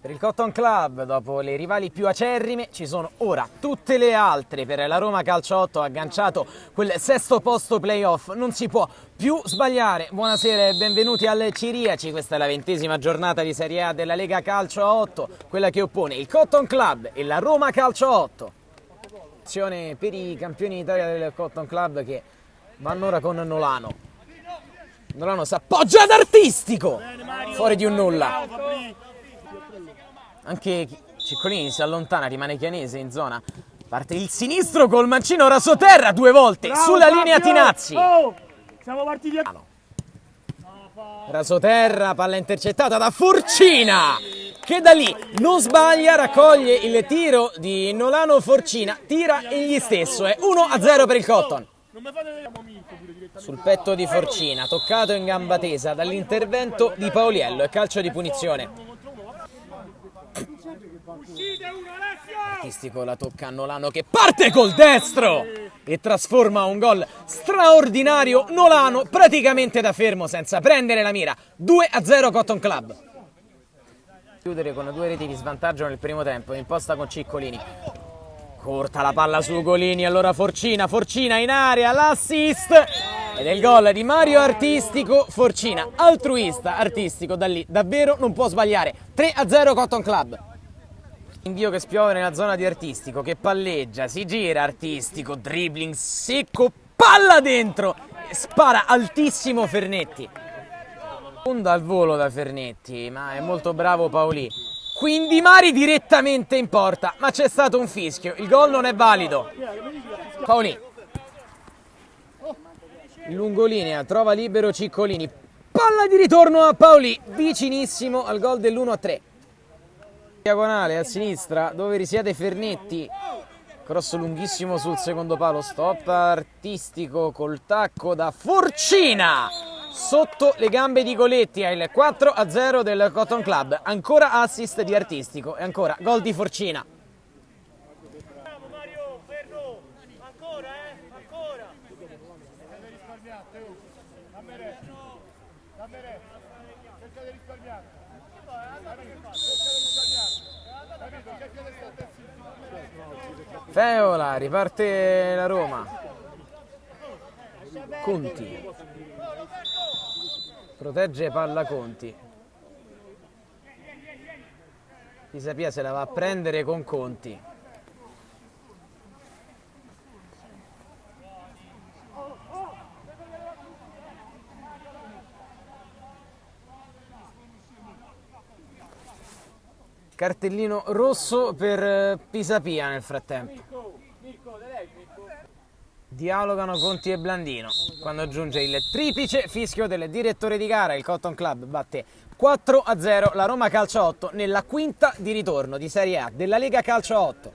Per il Cotton Club, dopo le rivali più acerrime, ci sono ora tutte le altre. Per la Roma Calcio 8 ha agganciato quel sesto posto playoff, non si può più sbagliare. Buonasera e benvenuti al Ciriaci, questa è la 20ª giornata di Serie A della Lega Calcio 8, quella che oppone il Cotton Club e la Roma Calcio 8. Azione per i campioni d'Italia del Cotton Club che vanno ora con Nolano. Nolano si appoggia ad Artistico, fuori di un nulla. Anche Ciccolini si allontana, rimane Chianese in zona. Parte il sinistro col mancino rasoterra due volte. Bravo, sulla linea Tinazzi. Siamo partiti a... Rasoterra, palla intercettata da Forcina, che da lì non sbaglia, raccoglie il tiro di Nolano. Forcina tira egli stesso, è 1-0 per il Cotton. Sul petto di Forcina, toccato in gamba tesa dall'intervento di Paoliello, e calcio di punizione. Artistico la tocca a Nolano che parte col destro e trasforma un gol straordinario. Nolano praticamente da fermo senza prendere la mira. 2-0 Cotton Club. Chiudere con 2 reti di svantaggio nel primo tempo, imposta con Ciccolini. Corta la palla su Golini, allora Forcina in area, l'assist ed è il gol di Mario Artistico. Forcina altruista, Artistico da lì davvero non può sbagliare. 3-0 Cotton Club. Invio che spiove nella zona di Artistico, che palleggia, si gira Artistico, dribbling secco, palla dentro e spara altissimo Fernetti. Fonda al volo da Fernetti, ma è molto bravo Paolì. Quindi Mari direttamente in porta, ma c'è stato un fischio, il gol non è valido. Paolì. Lungolinea, trova libero Ciccolini, palla di ritorno a Paolì, vicinissimo al gol dell'1-3. Diagonale a sinistra dove risiede Fernetti, cross lunghissimo sul secondo palo, stop Artistico col tacco da Forcina sotto le gambe di Goletti. È il 4-0 del Cotton Club, ancora assist di Artistico e ancora gol di Forcina. Feola, riparte la Roma. Conti protegge palla Conti. Pisapia se la va a prendere con Conti. Cartellino rosso per Pisapia nel frattempo. Dialogano Conti e Blandino quando giunge il triplice fischio del direttore di gara. Il Cotton Club batte 4-0 la Roma Calcio 8 nella quinta di ritorno di Serie A della Lega Calcio 8.